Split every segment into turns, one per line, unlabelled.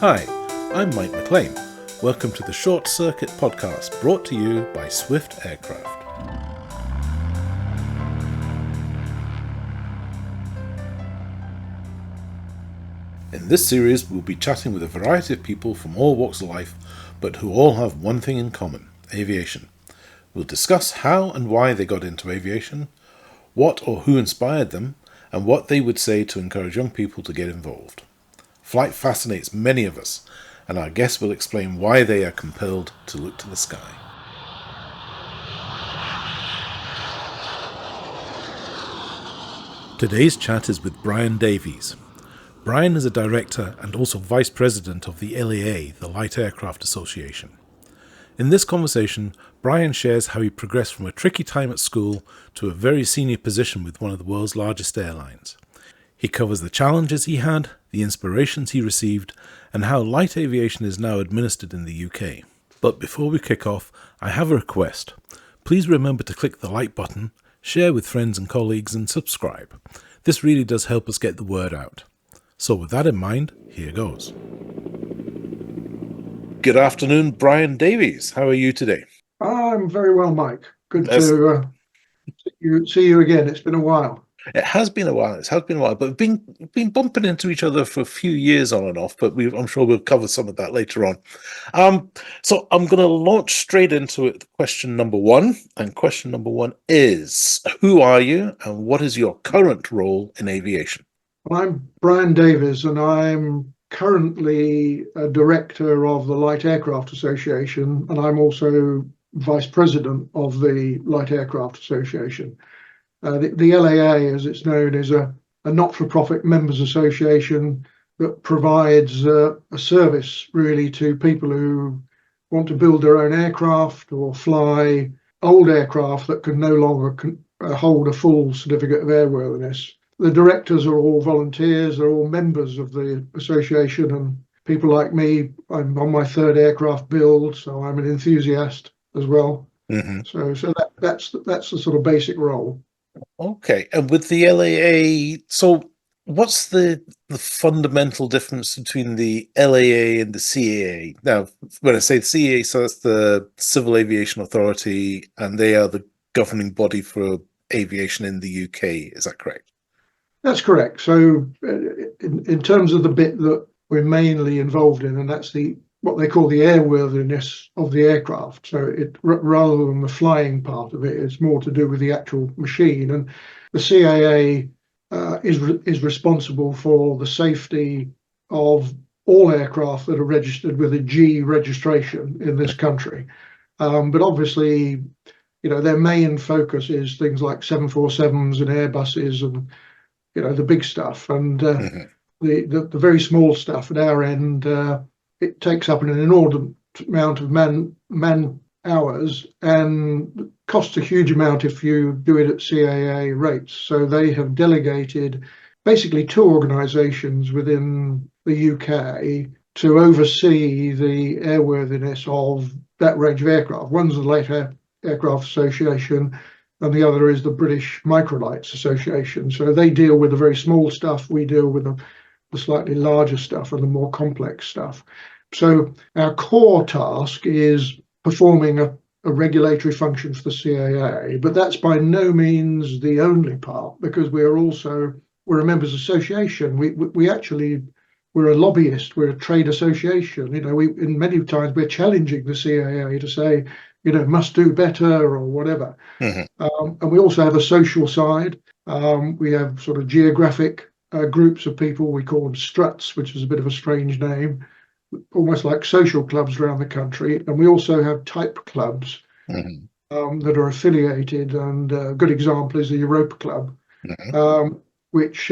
Hi, I'm Mike McLean. Welcome to the Short Circuit podcast brought to you by Swift Aircraft. In this series, we'll be chatting with a variety of people from all walks of life, but who all have one thing in common: aviation. We'll discuss how and why they got into aviation, what or who inspired them, and what they would say to encourage young people to get involved. Flight fascinates many of us, and our guests will explain why they are compelled to look to the sky. Today's chat is with Brian Davies. Brian is a director and also vice president of the LAA, the Light Aircraft Association. In this conversation, Brian shares how he progressed from a tricky time at school to a very senior position with one of the world's largest airlines. He covers the challenges he had, the inspirations he received, and how light aviation is now administered in the UK. But before we kick off, I have a request. Please remember to click the like button, share with friends and colleagues, and subscribe. This really does help us get the word out. So with that in mind, here goes. Good afternoon, Brian Davies. How are you today?
I'm very well, Mike. Good to see you again. It's been a while.
It has been a while. But we've been bumping into each other for a few years on and off. But I'm sure we'll cover some of that later on. So I'm going to launch straight into it. Question number one, and question number one is: who are you, and what is your current role in aviation?
Well, I'm Brian Davies, and I'm currently a director of the Light Aircraft Association, and I'm also vice president of the Light Aircraft Association. The LAA, as it's known, is a not-for-profit members association that provides a service really to people who want to build their own aircraft or fly old aircraft that can no longer hold a full certificate of airworthiness. The directors are all volunteers, they're all members of the association, and people like me, I'm on my third aircraft build, so I'm an enthusiast as well. Mm-hmm. So that's the sort of basic role.
Okay, and with the LAA, so what's the fundamental difference between the LAA and the CAA? Now, when I say the CAA, so that's the Civil Aviation Authority, and they are the governing body for aviation in the UK. Is that correct?
That's correct. So in terms of the bit that we're mainly involved in, and that's what they call the airworthiness of the aircraft. So it rather than the flying part of it, it's more to do with the actual machine. And the CAA is responsible for the safety of all aircraft that are registered with a G registration in this country. But obviously, their main focus is things like 747s and Airbuses and the big stuff, and the very small stuff at our end. It takes up an inordinate amount of man hours and costs a huge amount if you do it at CAA rates. So they have delegated basically two organisations within the UK to oversee the airworthiness of that range of aircraft. One's the Light Aircraft Association, and the other is the British Microlights Association. So they deal with the very small stuff, we deal with the slightly larger stuff and the more complex stuff. So our core task is performing a regulatory function for the CAA, but that's by no means the only part, because we're a members association. We're a lobbyist, we're a trade association. In many times we're challenging the CAA to say, must do better or whatever. Mm-hmm. And we also have a social side. We have sort of geographic groups of people. We call them struts, which is a bit of a strange name, almost like social clubs around the country. And we also have type clubs that are affiliated. And a good example is the Europa Club, which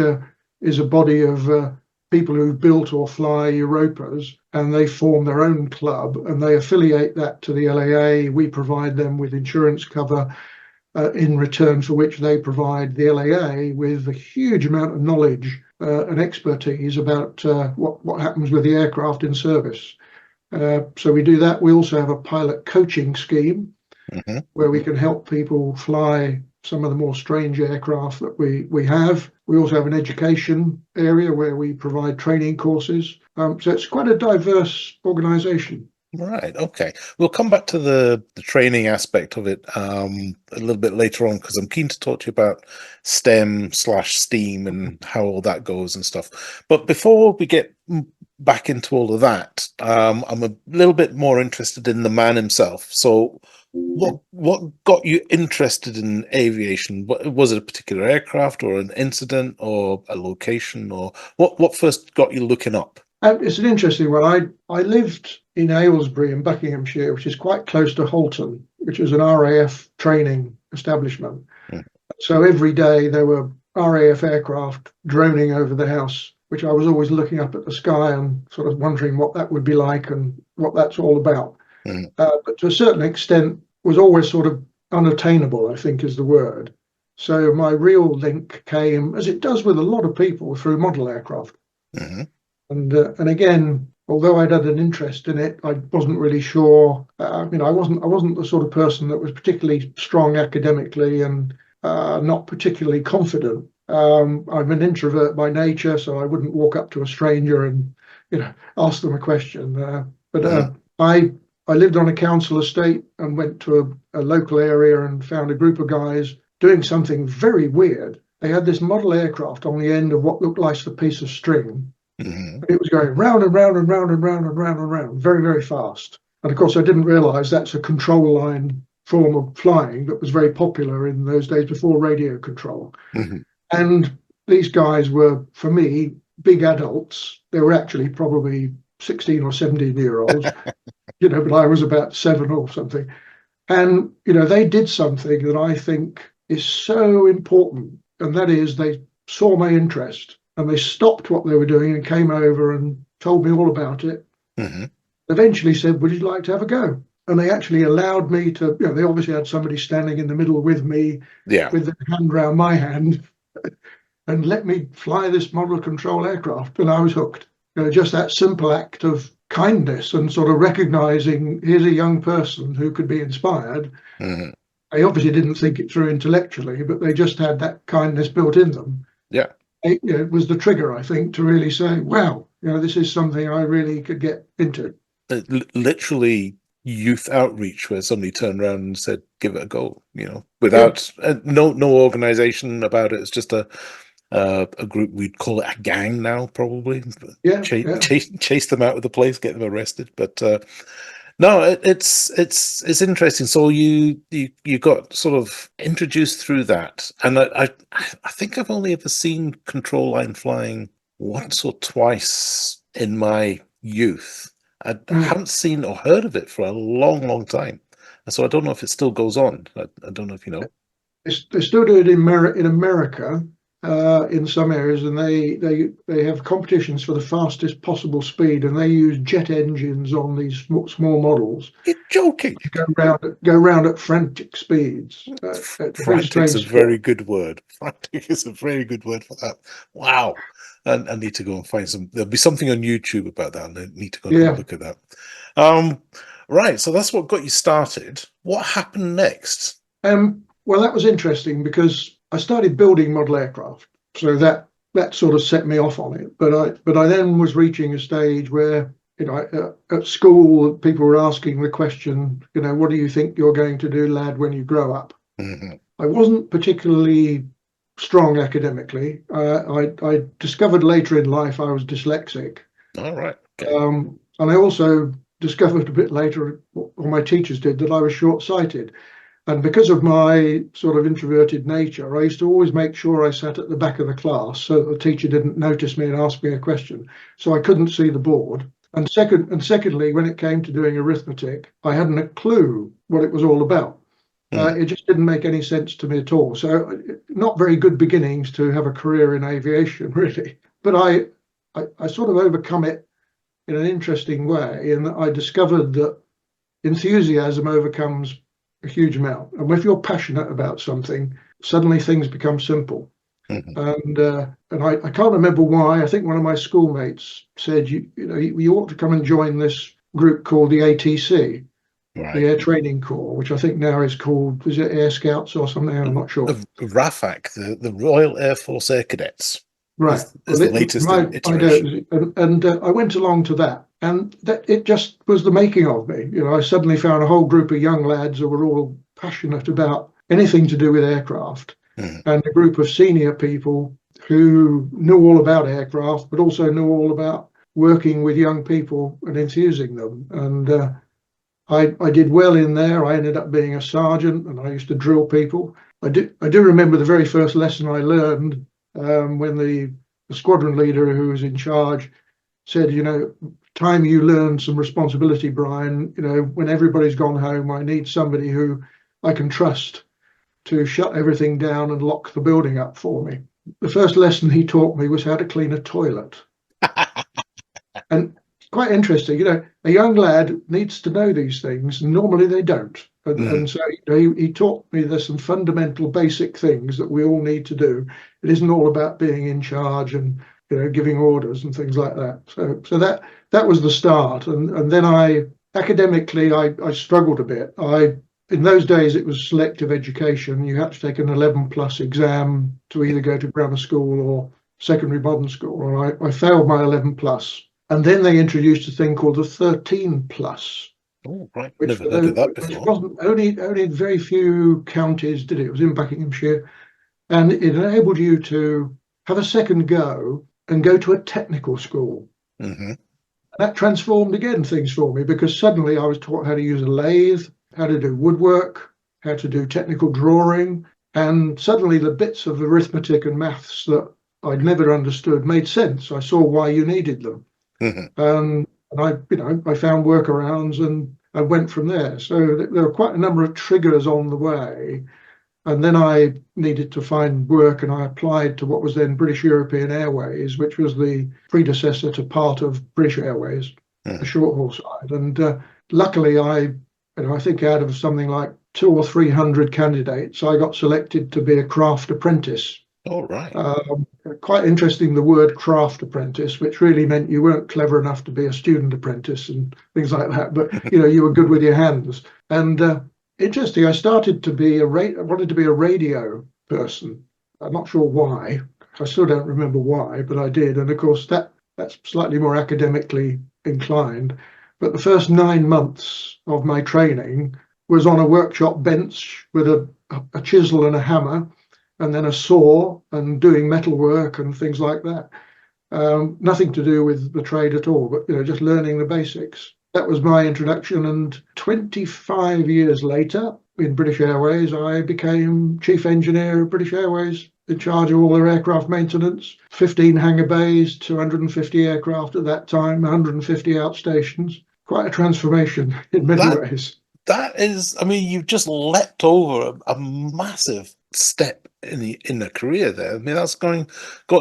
is a body of people who've built or fly Europas, and they form their own club and they affiliate that to the LAA. We provide them with insurance cover in return for which they provide the LAA with a huge amount of knowledge and expertise about what happens with the aircraft in service. So we do that. We also have a pilot coaching scheme where we can help people fly some of the more strange aircraft that we have. We also have an education area where we provide training courses. So it's quite a diverse organisation.
Right. Okay. We'll come back to the training aspect of it a little bit later on, because I'm keen to talk to you about STEM/STEAM and how all that goes and stuff. But before we get back into all of that, I'm a little bit more interested in the man himself. So, what got you interested in aviation? Was it a particular aircraft, or an incident, or a location, or what first got you looking up?
It's an interesting one. I lived in Aylesbury in Buckinghamshire, which is quite close to Halton, which is an RAF training establishment.
Mm.
So every day there were RAF aircraft droning over the house, which I was always looking up at the sky and sort of wondering what that would be like and what that's all about.
Mm.
But to a certain extent was always sort of unattainable, I think is the word. So my real link came, as it does with a lot of people, through model aircraft.
Mm-hmm.
And again, although I'd had an interest in it, I wasn't really sure. I wasn't the sort of person that was particularly strong academically and not particularly confident. I'm an introvert by nature, so I wouldn't walk up to a stranger and ask them a question. But I lived on a council estate and went to a local area and found a group of guys doing something very weird. They had this model aircraft on the end of what looked like a piece of string.
Mm-hmm.
It was going round and round and round and round and round and round, very, very fast. And of course, I didn't realise that's a control line form of flying that was very popular in those days before radio control.
Mm-hmm.
And these guys were, for me, big adults. They were actually probably 16 or 17-year-olds, but I was about 7 or something. And, they did something that I think is so important. And that is they saw my interest. And they stopped what they were doing and came over and told me all about it.
Mm-hmm.
Eventually said, would you like to have a go? And they actually allowed me to, they obviously had somebody standing in the middle with me, with their hand around my hand, and let me fly this model control aircraft. And I was hooked. Just that simple act of kindness and sort of recognizing here's a young person who could be inspired.
Mm-hmm.
They obviously didn't think it through intellectually, but they just had that kindness built in them.
Yeah.
It was the trigger, I think, to really say, wow, this is something I really could get into.
Literally youth outreach, where somebody turned around and said, give it a go, without no organization about it. It's just a group. We'd call it a gang now, probably. Chase them out of the place, get them arrested. But no, it's interesting. So you got sort of introduced through that, and I think I've only ever seen control line flying once or twice in my youth. I haven't seen or heard of it for a long, long time, and so I don't know if it still goes on. I don't know if you know.
They still do it in America. In some areas, and they have competitions for the fastest possible speed, and they use jet engines on these small models.
You're joking.
Go round at frantic speeds.
Frantic's a very good word. Frantic is a very good word for that. Wow. And I need to go and find some. There'll be something on YouTube about that, and I need to go and look at that. Right. So that's what got you started. What happened next?
Well, that was interesting because I started building model aircraft, so that sort of set me off on it. But I then was reaching a stage where at school people were asking the question, what do you think you're going to do, lad, when you grow up?
Mm-hmm.
I wasn't particularly strong academically. I discovered later in life I was dyslexic.
All right. Okay.
And I also discovered a bit later, or my teachers did, that I was short-sighted. And because of my sort of introverted nature, I used to always make sure I sat at the back of the class so that the teacher didn't notice me and ask me a question. So I couldn't see the board. And secondly, when it came to doing arithmetic, I hadn't a clue what it was all about. It just didn't make any sense to me at all. So not very good beginnings to have a career in aviation, really. But I sort of overcome it in an interesting way, in that I discovered that enthusiasm overcomes a huge amount, and if you're passionate about something, suddenly things become simple.
Mm-hmm.
And I can't remember why. I think one of my schoolmates said, you ought to come and join this group called the ATC. the
Right.
Air Training Corps, which I think now is called, is it Air Scouts or something? I'm not sure.
RAFAC, the Royal Air Force Air Cadets,
Right.
is the latest
My
iteration.
days, and I went along to that, and that it just was the making of me. You know, I suddenly found a whole group of young lads who were all passionate about anything to do with aircraft,
Mm,
and a group of senior people who knew all about aircraft, but also knew all about working with young people and enthusing them. And I did well in there. I ended up being a sergeant, and I used to drill people. I do remember the very first lesson I learned when the squadron leader who was in charge said, you know, time you learn some responsibility, Brian. You know, when everybody's gone home, I need somebody who I can trust to shut everything down and lock the building up for me. The first lesson he taught me was how to clean a toilet. And quite interesting, you know, a young lad needs to know these things, and normally they don't. And
mm,
so you know, he taught me there's some fundamental basic things that we all need to do. It isn't all about being in charge and you know giving orders and things like that. So that was the start. And then I academically I struggled a bit. I in those days it was selective education. You had to take an 11 plus exam to either go to grammar school or secondary modern school. And I failed my 11 plus. And then they introduced a thing called the 13 plus,
oh, right.
which
Never heard of that
which
before.
wasn't only very few counties did it. It was in Buckinghamshire, and it enabled you to have a second go and go to a technical school.
Hmm.
That transformed again things for me because suddenly I was taught how to use a lathe, how to do woodwork, how to do technical drawing, and suddenly the bits of arithmetic and maths that I'd never understood made sense. I saw why you needed them.
Hmm.
And I found workarounds and I went from there. So there were quite a number of triggers on the way. And then I needed to find work and I applied to what was then British European Airways, which was the predecessor to part of British Airways, the
Mm.
short haul side. And luckily, I think out of something like 200 or 300 candidates, I got selected to be a craft apprentice.
All right.
Um, Quite interesting, the word craft apprentice, which really meant you weren't clever enough to be a student apprentice and things like that, but you know you were good with your hands. And interesting, I started to be I wanted to be a radio person. I'm not sure why. I still don't remember why, but I did. And of course, that's slightly more academically inclined. But the first 9 months of my training was on a workshop bench with a chisel and a hammer and then a saw and doing metal work and things like that. Nothing to do with the trade at all, but you know, just learning the basics. That was my introduction. And 25 years later, in British Airways, I became chief engineer of British Airways, in charge of all their aircraft maintenance, 15 hangar bays, 250 aircraft at that time, 150 outstations. Quite a transformation in many
That
ways.
that is, I mean, you've just leapt over a massive step in the career there. I mean, that's got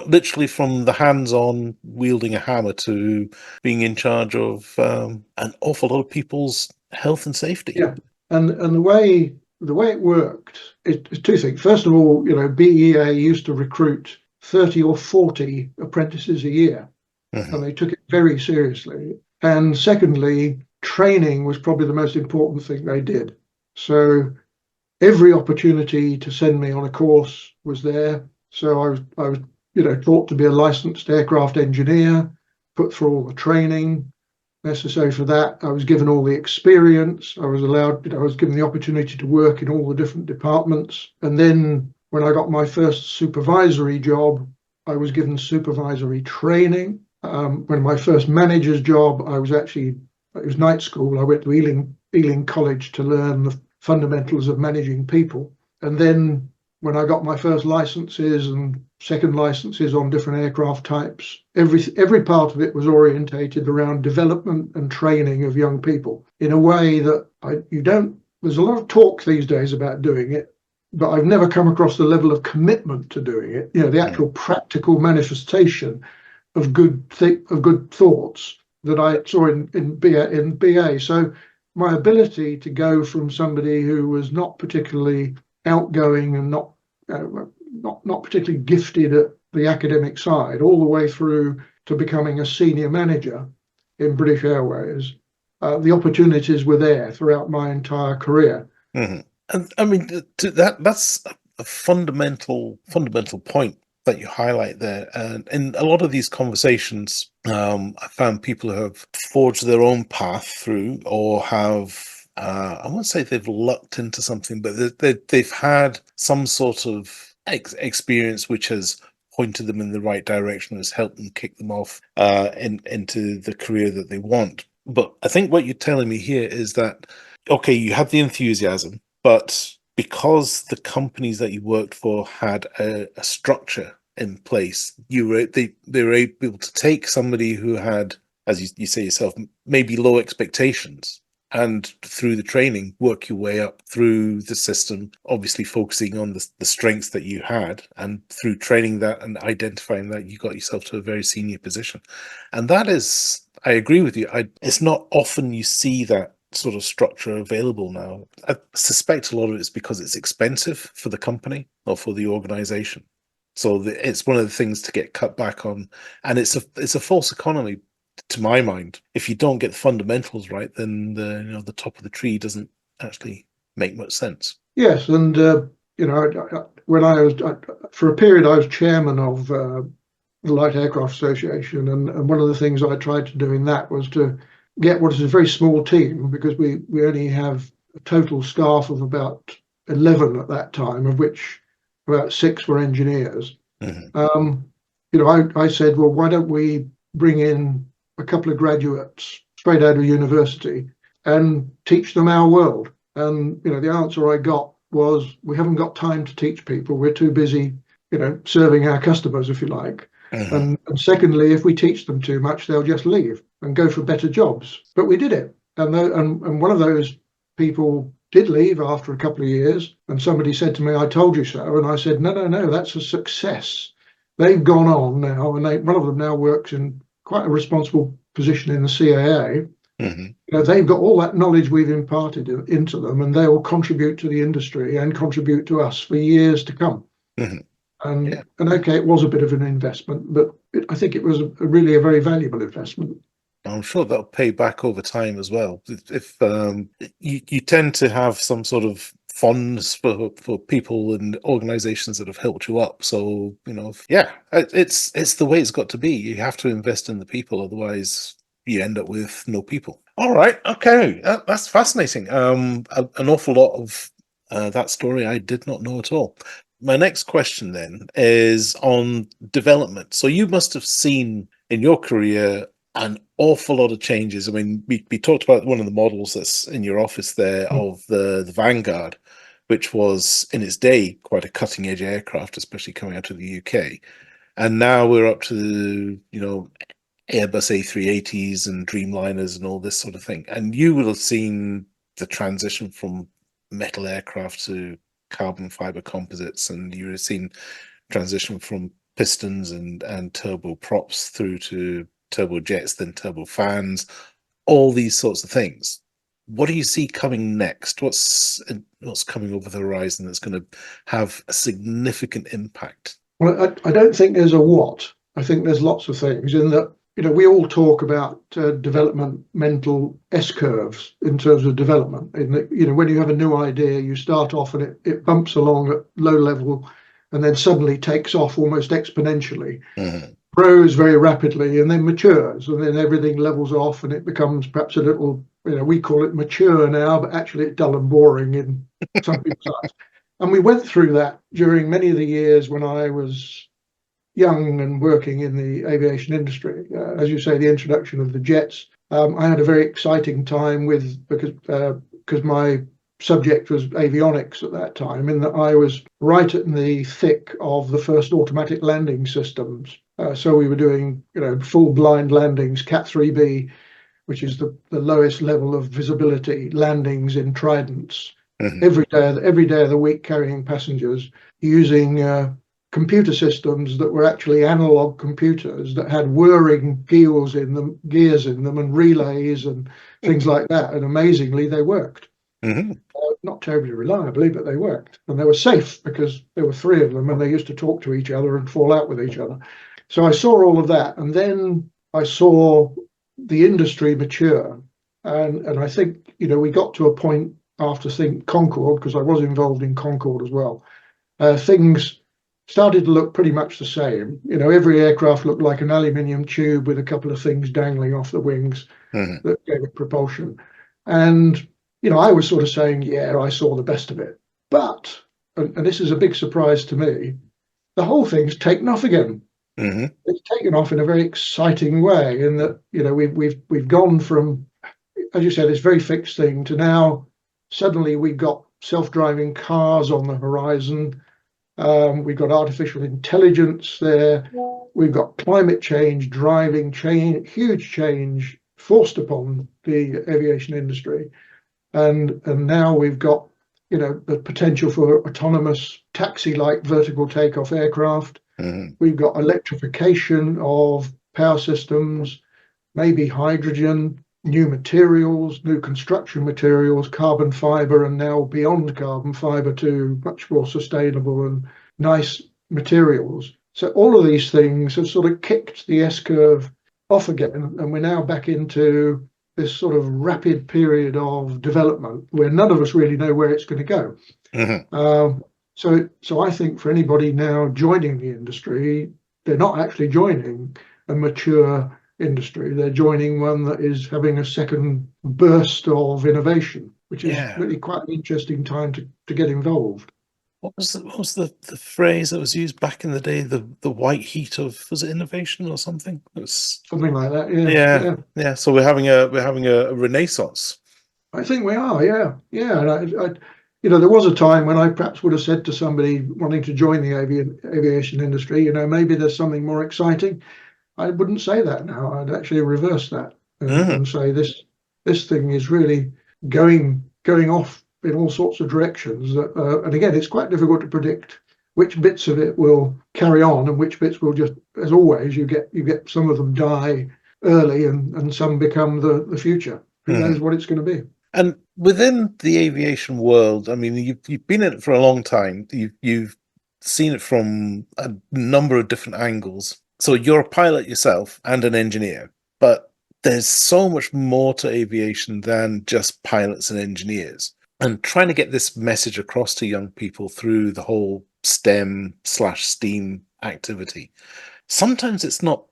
literally from the hands-on wielding a hammer to being in charge of an awful lot of people's health and safety.
Yeah, and the way it worked is two things. First of all, you know, BEA used to recruit 30 or 40 apprentices a year,
Hmm.
and they took it very seriously. And secondly, training was probably the most important thing they did. So every opportunity to send me on a course was there. So I was taught to be a licensed aircraft engineer, put through all the training necessary for that. I was given all the experience. I was given the opportunity to work in all the different departments. And then when I got my first supervisory job, I was given supervisory training. When my first manager's job, it was night school. I went to Ealing College to learn the fundamentals of managing people. And then when I got my first licenses and second licenses on different aircraft types, every part of it was orientated around development and training of young people in a way that you don't. There's a lot of talk these days about doing it, but I've never come across the level of commitment to doing it. You know, the actual practical manifestation of good thoughts that I saw in BA. So my ability to go from somebody who was not particularly outgoing and not particularly gifted at the academic side, all the way through to becoming a senior manager in British Airways, the opportunities were there throughout my entire career.
And I mean, that's a fundamental point that you highlight there. And in a lot of these conversations, I found people who have forged their own path through, or have, I won't say they've lucked into something, but they've had some sort of experience which has pointed them in the right direction, has helped them kick them off into the career that they want. But I think what you're telling me here is that, okay, you had the enthusiasm, but because the companies that you worked for had a structure in place, they were able to take somebody who had, as you say yourself, maybe low expectations, and through the training, work your way up through the system, obviously focusing on the strengths that you had, and through training that and identifying that, you got yourself to a very senior position. And that is, I agree with you. It's not often you see that sort of structure available now. I suspect a lot of it is because it's expensive for the company or for the organization. So it's one of the things to get cut back on, and it's a false economy, to my mind. If you don't get the fundamentals right, then the top of the tree doesn't actually make much sense.
Yes, and when I was for a period, I was chairman of the Light Aircraft Association, and one of the things I tried to do in that was to get what is a very small team, because we only have a total staff of about 11 at that time, of which about 6 were engineers. I said, well, why don't we bring in a couple of graduates straight out of university and teach them our world? And the answer I got was, we haven't got time to teach people. We're too busy, serving our customers, if you like. And secondly, if we teach them too much, they'll just leave and go for better jobs. But we did it, and one of those people did leave after a couple of years, and somebody said to me, "I told you so." And I said, "No, that's a success. They've gone on now, and one of them now works in quite a responsible position in the CAA. They've got all that knowledge we've imparted into them, and they will contribute to the industry and contribute to us for years to come." And okay, it was a bit of an investment, but I think it was really a very valuable investment.
I'm sure that'll pay back over time as well. If you tend to have some sort of fondness for people and organizations that have helped you up. So, it's the way it's got to be. You have to invest in the people, otherwise you end up with no people. All right. Okay. That's fascinating. An awful lot of that story I did not know at all. My next question then is on development. So you must have seen in your career an awful lot of changes. I mean, we talked about one of the models that's in your office there of the Vanguard, which was in its day quite a cutting edge aircraft, especially coming out of the UK. And now we're up to, Airbus A380s and Dreamliners and all this sort of thing. And you will have seen the transition from metal aircraft to carbon fiber composites, and you would have seen transition from pistons and turboprops through to turbojets, then turbofans, all these sorts of things. What do you see coming next? What's coming over the horizon that's going to have a significant impact?
Well, I don't think there's a what. I think there's lots of things in that. We all talk about developmental S-curves in terms of development. In that, when you have a new idea, you start off and it bumps along at low level, and then suddenly takes off almost exponentially, grows very rapidly, and then matures, and then everything levels off, and it becomes perhaps a little, we call it mature now, but actually it's dull and boring in some people's eyes. And we went through that during many of the years when I was young and working in the aviation industry. As you say, the introduction of the jets. I had a very exciting time because my subject was avionics at that time, in that I was right in the thick of the first automatic landing systems. So we were doing, full blind landings, Cat 3B, which is the lowest level of visibility landings in Tridents, every day of the week, carrying passengers using computer systems that were actually analog computers that had whirring gears in them, and relays and things like that. And amazingly, they worked. Not terribly reliably, but they worked. And they were safe because there were 3 of them, and they used to talk to each other and fall out with each other. So I saw all of that. And then I saw the industry mature. And I think, we got to a point after Concorde, because I was involved in Concorde as well, things started to look pretty much the same. Every aircraft looked like an aluminium tube with a couple of things dangling off the wings that gave it propulsion. And, I was sort of saying, yeah, I saw the best of it. But, and this is a big surprise to me, the whole thing's taken off again. It's taken off in a very exciting way, in that, we've gone from, as you said, this very fixed thing to now suddenly we've got self-driving cars on the horizon. We've got artificial intelligence there. We've got climate change, driving change, huge change forced upon the aviation industry. And now we've got, the potential for autonomous taxi-like vertical takeoff aircraft. We've got electrification of power systems, maybe hydrogen, new materials, new construction materials, carbon fiber, and now beyond carbon fiber to much more sustainable and nice materials. So all of these things have sort of kicked the S-curve off again, and we're now back into this sort of rapid period of development where none of us really know where it's going to go. So I think for anybody now joining the industry, they're not actually joining a mature industry. They're joining one that is having a second burst of innovation, which is really quite an interesting time to get involved.
What was the phrase that was used back in the day? The white heat of, was it innovation or something? It was
something like that.
Yeah. So we're having a renaissance.
I think we are. Yeah. And there was a time when I perhaps would have said to somebody wanting to join the aviation industry, maybe there's something more exciting. I wouldn't say that now. I'd actually reverse that and say this thing is really going off in all sorts of directions. And again, it's quite difficult to predict which bits of it will carry on and which bits will just, as always, you get some of them die early and some become the future. Who knows what it's going to be?
And within the aviation world, I mean, you've been in it for a long time. You've seen it from a number of different angles. So you're a pilot yourself and an engineer, but there's so much more to aviation than just pilots and engineers. And trying to get this message across to young people through the whole STEM/STEAM activity, sometimes it's not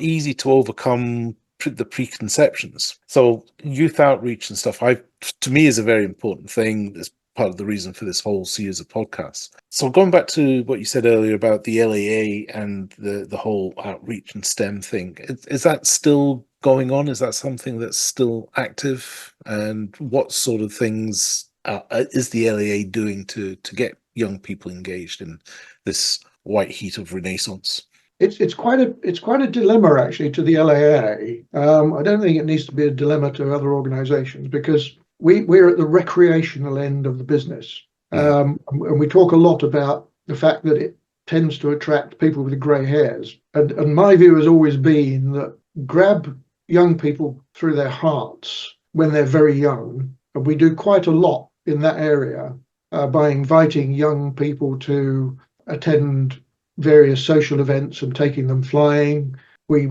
easy to overcome the preconceptions. So youth outreach and stuff, to me, is a very important thing. It's part of the reason for this whole series of podcasts. So going back to what you said earlier about the LAA and the whole outreach and STEM thing, is that still going on? Is that something that's still active? And what sort of things is the LAA doing to get young people engaged in this white heat of renaissance?
It's quite a dilemma actually to the LAA. I don't think it needs to be a dilemma to other organisations, because we're at the recreational end of the business, and we talk a lot about the fact that it tends to attract people with grey hairs. And my view has always been that grab young people through their hearts when they're very young, and we do quite a lot in that area by inviting young people to attend various social events and taking them flying. We've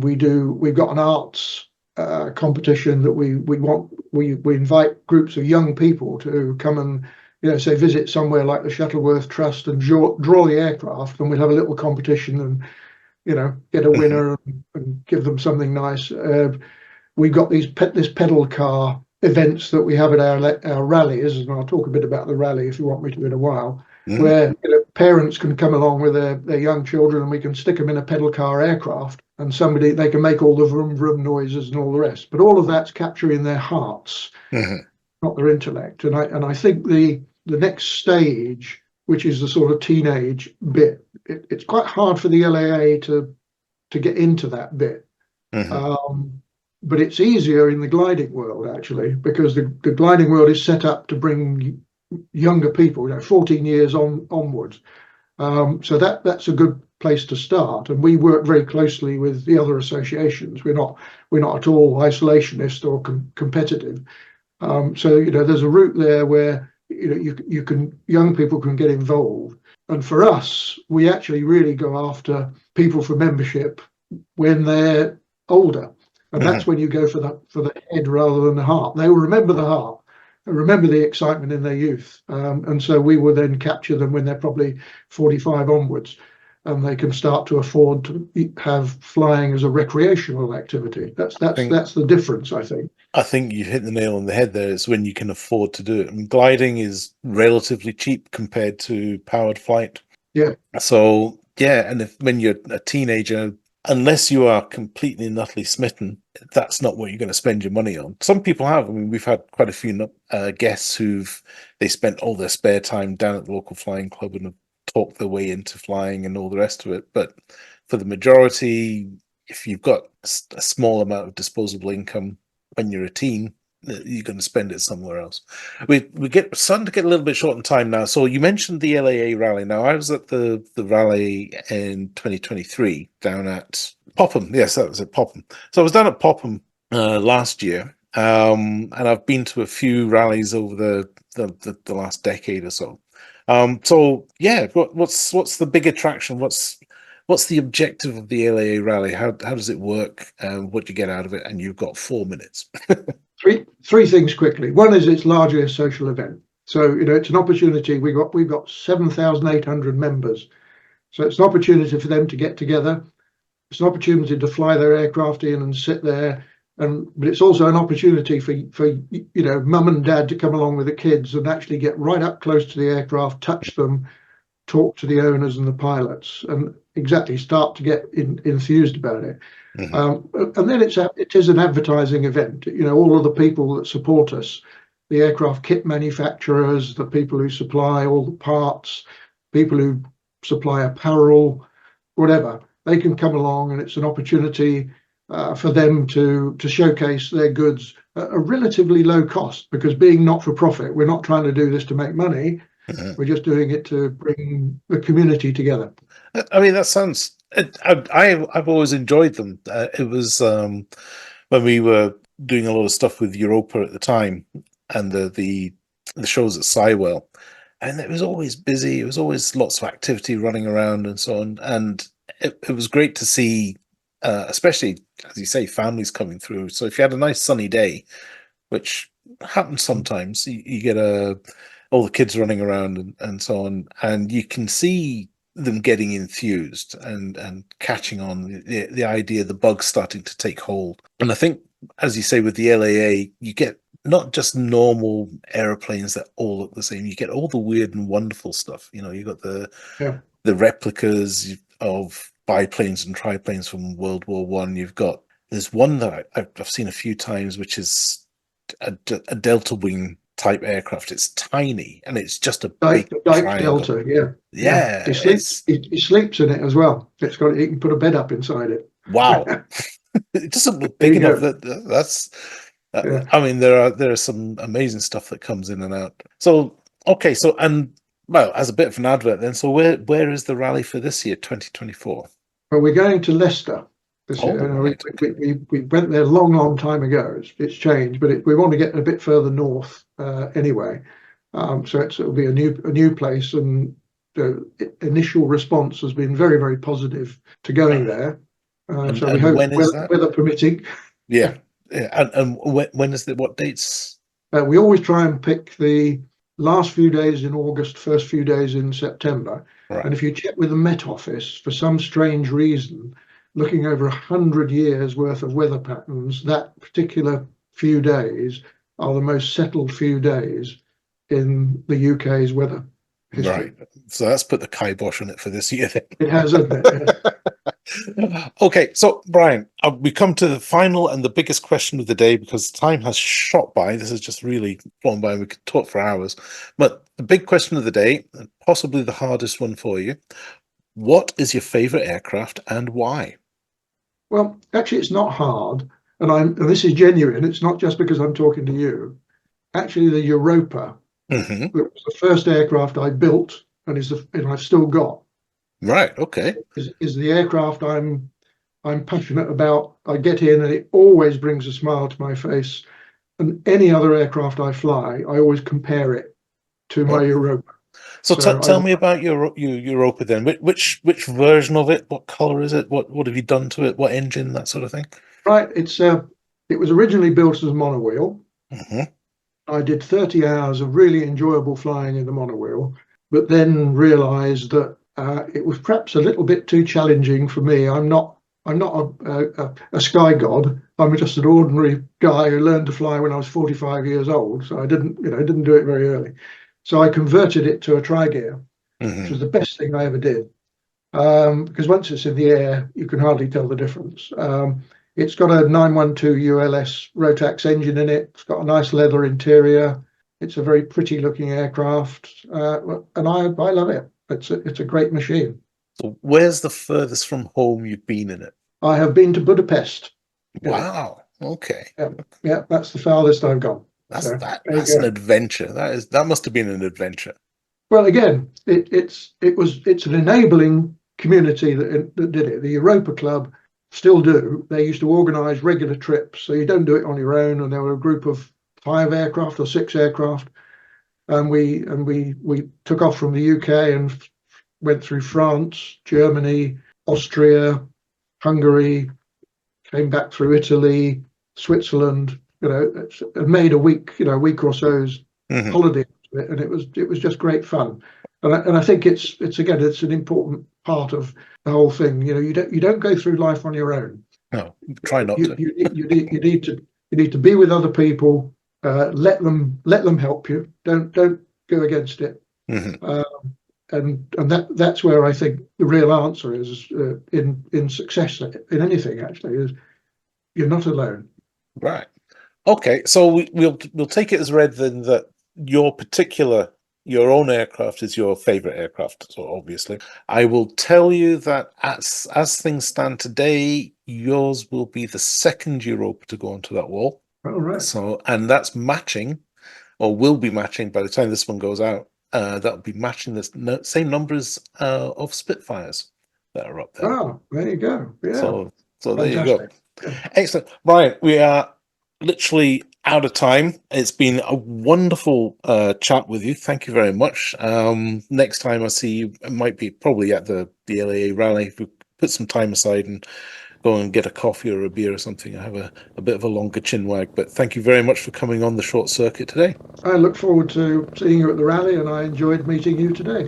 got an arts competition that we invite groups of young people to come and say visit somewhere like the Shuttleworth Trust and draw the aircraft, and we'll have a little competition and get a winner and give them something nice. We've got this pedal car events that we have at our rallies, and I'll talk a bit about the rally if you want me to in a while, where parents can come along with their young children, and we can stick them in a pedal car aircraft, and they can make all the vroom vroom noises and all the rest. But all of that's capturing their hearts, not their intellect. And I think the next stage, which is the sort of teenage bit, it's quite hard for the LAA to get into that bit. But it's easier in the gliding world, actually, because the gliding world is set up to bring younger people, 14 years onwards. So that's a good place to start. And we work very closely with the other associations. We're not at all isolationist or competitive. So there's a route there where young people can get involved. And for us, we actually really go after people for membership when they're older. and that's when you go for the head rather than the heart. They will remember the heart, remember the excitement in their youth, and so we will then capture them when they're probably 45 onwards, and they can start to afford to have flying as a recreational activity. That's the difference, I think.
I think you hit the nail on the head there. It's when you can afford to do it. I mean, gliding is relatively cheap compared to powered flight.
Yeah.
So yeah, and when you're a teenager, unless you are completely and utterly smitten, that's not what you're going to spend your money on. Some people have. I mean, we've had quite a few guests they spent all their spare time down at the local flying club and have talked their way into flying and all the rest of it. But for the majority, if you've got a small amount of disposable income when you're a teen, you're going to spend it somewhere else. We starting to get a little bit short on time now. So you mentioned the LAA rally. Now I was at the rally in 2023 down at Popham. Yes, that was at Popham. So I was down at Popham last year, and I've been to a few rallies over the last decade or so. So yeah, what's the big attraction? What's the objective of the LAA rally? How does it work? What do you get out of it? And you've got 4 minutes.
Three things quickly. One is it's largely a social event. So, it's an opportunity. We've got 7,800 members. So it's an opportunity for them to get together. It's an opportunity to fly their aircraft in and sit there. But it's also an opportunity for mum and dad to come along with the kids and actually get right up close to the aircraft, touch them, talk to the owners and the pilots, and start to get enthused about it. Mm-hmm. And then it is an advertising event. All of the people that support us, the aircraft kit manufacturers, the people who supply all the parts, people who supply apparel, whatever, they can come along, and it's an opportunity for them to showcase their goods at a relatively low cost, because being not for profit, we're not trying to do this to make money. Mm-hmm. We're just doing it to bring the community together.
I mean, that sounds. I've always enjoyed them. It was when we were doing a lot of stuff with Europa at the time, and the shows at Sywell, and it was always busy. It was always lots of activity running around and so on, and it was great to see, especially as you say, families coming through. So if you had a nice sunny day, which happens sometimes, you get all the kids running around and so on, and you can see them getting enthused and catching on the idea, the bug starting to take hold. And I think, as you say, with the LAA, you get not just normal airplanes that all look the same. You get all the weird and wonderful stuff. You got the replicas of biplanes and triplanes from World War One. There's one that I've seen a few times, which is a Delta Wing type aircraft. It's tiny and it's just a big
Delta.
Yeah.
He sleeps in it as well. He can put a bed up inside it.
Wow. It doesn't look big enough. That's I mean, there are some amazing stuff that comes in and out. So okay, as a bit of an advert then, so where is the rally for this year, 2024?
Well, we're going to Leicester this year. Right. We went there a long time ago. It's changed, but we want to get a bit further north anyway. So it'll be a new place, and the initial response has been very, very positive to going there. So we hope, weather permitting.
Yeah. And when is it? What dates?
We always try and pick the last few days in August, first few days in September. Right. And if you check with the Met Office, for some strange reason, looking over 100 years worth of weather patterns, that particular few days are the most settled few days in the UK's weather history.
Right. So that's put the kibosh on it for this year then.
It has, hasn't it?
Okay, so Brian, we come to the final and the biggest question of the day, because time has shot by. This has just really flown by. We could talk for hours. But the big question of the day, and possibly the hardest one for you, what is your favorite aircraft and why?
Well, actually, it's not hard. And this is genuine. It's not just because I'm talking to you. Actually, the Europa, it was the first aircraft I built, and I've still got.
Right. Okay.
Is the aircraft I'm passionate about. I get in, and it always brings a smile to my face. And any other aircraft I fly, I always compare it to my Europa.
So tell me about your Europa then. Which version of it? What color is it? What have you done to it? What engine? That sort of thing.
Right. It was originally built as a monowheel.
Hmm.
I did 30 hours of really enjoyable flying in the monowheel, but then realised that it was perhaps a little bit too challenging for me. I'm not a sky god. I'm just an ordinary guy who learned to fly when I was 45 years old. So I didn't do it very early. So I converted it to a tri-gear, which was
Hmm.
the best thing I ever did. Because once it's in the air, you can hardly tell the difference. It's got a 912 ULS Rotax engine in it. It's got a nice leather interior. It's a very pretty looking aircraft, and I love it. It's a great machine.
So where's the furthest from home you've been in it?
I have been to Budapest in it.
Wow. Okay.
Yeah, yeah, that's the farthest I've gone. So there you
That's an
go.
adventure. That must have been an adventure.
Well, again, it's an enabling community that did it. The Europa Club still do. They used to organise regular trips, so you don't do it on your own. And there were a group of 5 aircraft or 6 aircraft, and we took off from the UK and went through France, Germany, Austria, Hungary, came back through Italy, Switzerland. And made a week or so's
Hmm.
holiday, and it was just great fun. And I think it's an important part of the whole thing. You don't go through life on your own.
No, try not
You
to.
you you need to be with other people. Let them help you. Don't go against it.
Hmm.
Uh, and that's where I think the real answer is in success in anything. Actually, is you're not alone.
Right. Okay. So we'll take it as read then that your own aircraft is your favorite aircraft. So obviously, I will tell you that as things stand today, yours will be the second Europa to go onto that wall.
All right.
So, and that's matching, or will be matching by the time this one goes out. That'll be matching the same numbers of Spitfires that are up there.
Oh, there you go. Yeah,
So there you go.
fantastic. Yeah.
Excellent. Brian, we are literally out of time. It's been a wonderful chat with you. Thank you very much. Next time I see you, it might be probably at the LAA rally. If we put some time aside and go and get a coffee or a beer or something, I have a bit of a longer chin wag. But thank you very much for coming on the short circuit today.
I look forward to seeing you at the rally, and I enjoyed meeting you today.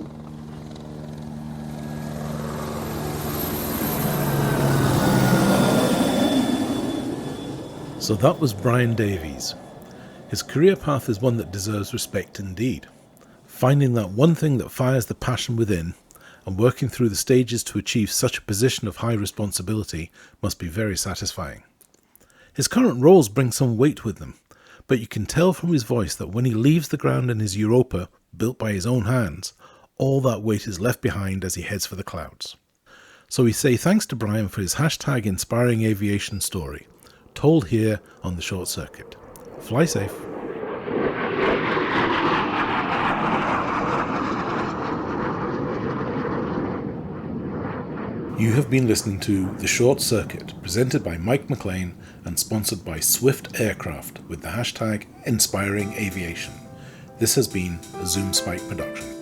So that was Brian Davies. His career path is one that deserves respect indeed. Finding that one thing that fires the passion within and working through the stages to achieve such a position of high responsibility must be very satisfying. His current roles bring some weight with them, but you can tell from his voice that when he leaves the ground in his Europa, built by his own hands, all that weight is left behind as he heads for the clouds. So we say thanks to Brian for his hashtag inspiring aviation story, told here on the short circuit. Fly safe. You have been listening to The Short Circuit, presented by Mike McLean and sponsored by Swift Aircraft with the hashtag Inspiring Aviation. This has been a Zoom Spike production.